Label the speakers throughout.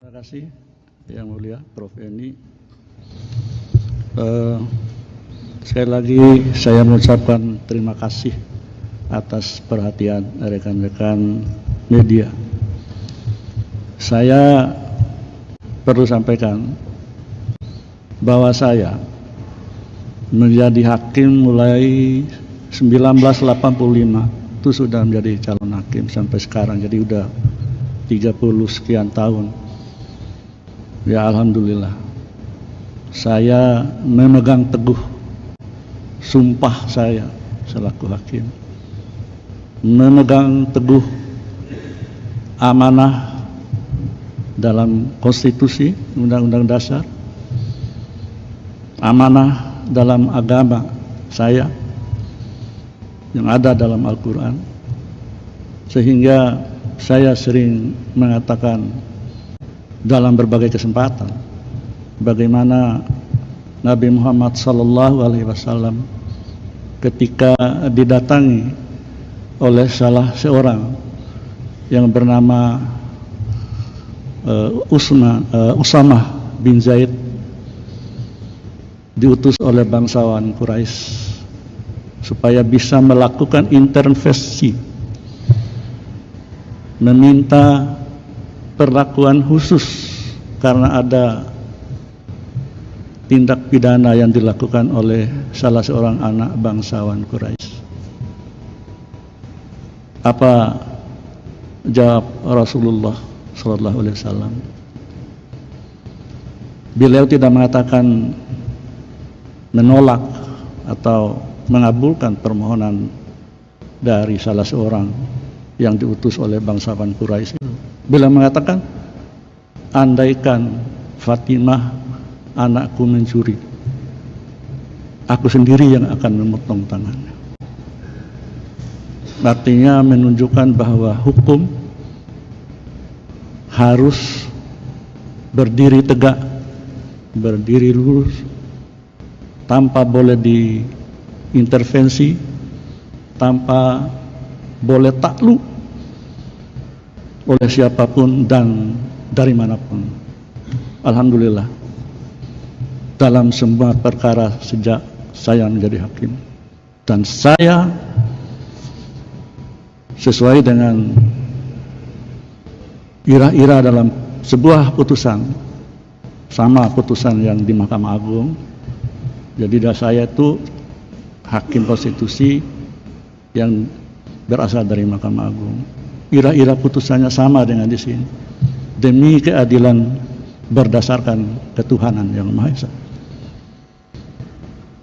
Speaker 1: Terima kasih Yang Mulia Prof. Eni. Sekali lagi saya mengucapkan terima kasih atas perhatian rekan-rekan media. Saya perlu sampaikan bahwa saya menjadi hakim mulai 1985 itu sudah menjadi calon hakim sampai sekarang, jadi udah 30 sekian tahun. Ya alhamdulillah, saya memegang teguh sumpah saya selaku hakim, memegang teguh amanah dalam konstitusi, undang-undang dasar, amanah dalam agama saya yang ada dalam Al-Quran, sehingga saya sering mengatakan dalam berbagai kesempatan bagaimana Nabi Muhammad SAW ketika didatangi oleh salah seorang yang bernama Usamah bin Zaid, diutus oleh bangsawan Quraisy supaya bisa melakukan intervensi, meminta perlakuan khusus karena ada tindak pidana yang dilakukan oleh salah seorang anak bangsawan Quraisy. Apa jawab Rasulullah sallallahu alaihi wasallam? Beliau tidak mengatakan menolak atau mengabulkan permohonan dari salah seorang yang diutus oleh bangsawan Quraisy. Beliau mengatakan, andaikan Fatimah anakku mencuri, aku sendiri yang akan memotong tangannya. Artinya menunjukkan bahwa hukum harus berdiri tegak, berdiri lurus, tanpa boleh diintervensi, tanpa boleh takluk oleh siapapun dan dari manapun. Alhamdulillah, dalam semua perkara sejak saya menjadi hakim, dan saya sesuai dengan ira-ira dalam sebuah putusan, sama putusan yang di Mahkamah Agung. Jadi saya itu hakim konstitusi yang berasal dari Mahkamah Agung. Ira-ira putusannya sama dengan di sini. Demi keadilan berdasarkan ketuhanan yang Maha Esa.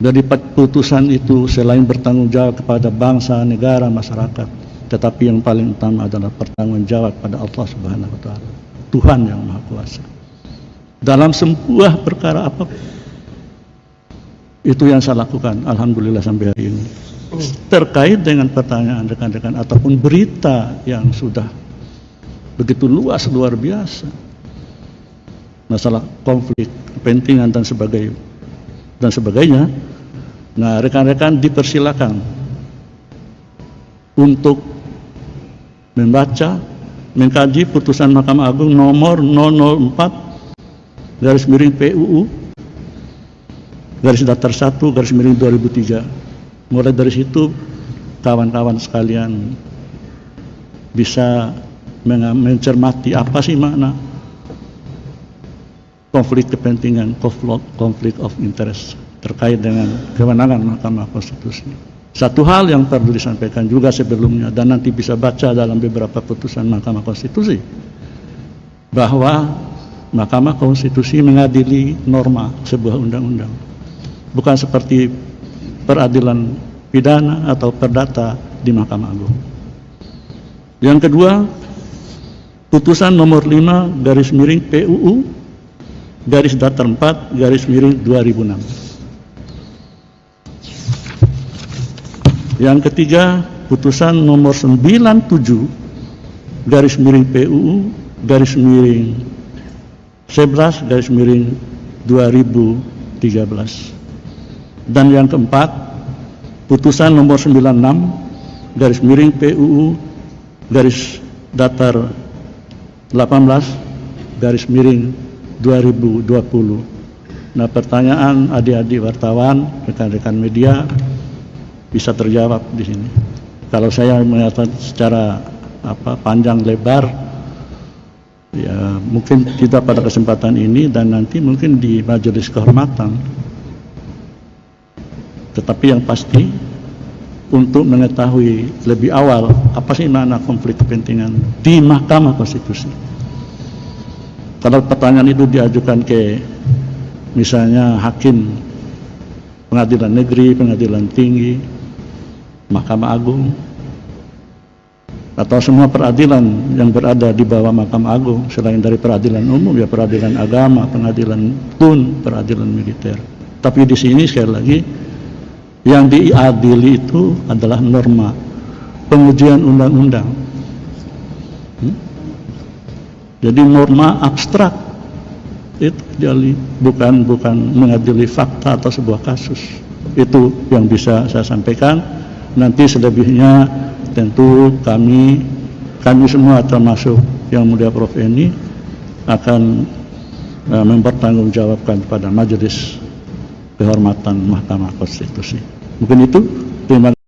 Speaker 1: Jadi putusan itu selain bertanggung jawab kepada bangsa, negara, masyarakat, tetapi yang paling utama adalah bertanggung jawab pada Allah Subhanahu wa Ta'ala, Tuhan yang Maha Kuasa. Dalam sebuah perkara apapun, itu yang saya lakukan, alhamdulillah sampai hari ini. Terkait dengan pertanyaan rekan-rekan ataupun berita yang sudah begitu luas, luar biasa, masalah konflik kepentingan dan sebagainya. Nah, rekan-rekan dipersilakan untuk membaca, mengkaji putusan Mahkamah Agung nomor 004/PUU _1/2003. Mulai dari situ kawan-kawan sekalian bisa mencermati apa sih makna konflik kepentingan, konflik of interest terkait dengan kewenangan Mahkamah Konstitusi. Satu hal yang perlu disampaikan juga sebelumnya, dan nanti bisa baca dalam beberapa putusan Mahkamah Konstitusi, bahwa Mahkamah Konstitusi mengadili norma sebuah undang-undang, bukan seperti peradilan pidana atau perdata di Mahkamah Agung. Yang kedua, putusan nomor 5/PUU _4/2006. Yang ketiga, putusan nomor 97/PUU _11/2013. Dan yang keempat, putusan nomor 96/PUU _18/2013 2020. Nah, pertanyaan adik-adik wartawan, rekan-rekan media bisa terjawab di sini. Kalau saya mengatakan secara panjang lebar, ya mungkin tidak pada kesempatan ini dan nanti mungkin di majelis kehormatan. Tetapi yang pasti untuk mengetahui lebih awal apa sih makna konflik kepentingan di Mahkamah Konstitusi. Kalau pertanyaan itu diajukan ke misalnya hakim pengadilan negeri, pengadilan tinggi, Mahkamah Agung, atau semua peradilan yang berada di bawah Mahkamah Agung selain dari peradilan umum, ya peradilan agama, pengadilan tun, peradilan militer. Tapi di sini sekali lagi yang diadili itu adalah norma pengujian undang-undang. Jadi norma abstrak itu diadili, bukan mengadili fakta atau sebuah kasus. Itu yang bisa saya sampaikan. Nanti selebihnya tentu kami semua termasuk yang mulia Prof. Eni akan mempertanggungjawabkan pada majelis kehormatan Mahkamah Konstitusi. Mungkin itu. Terima kasih.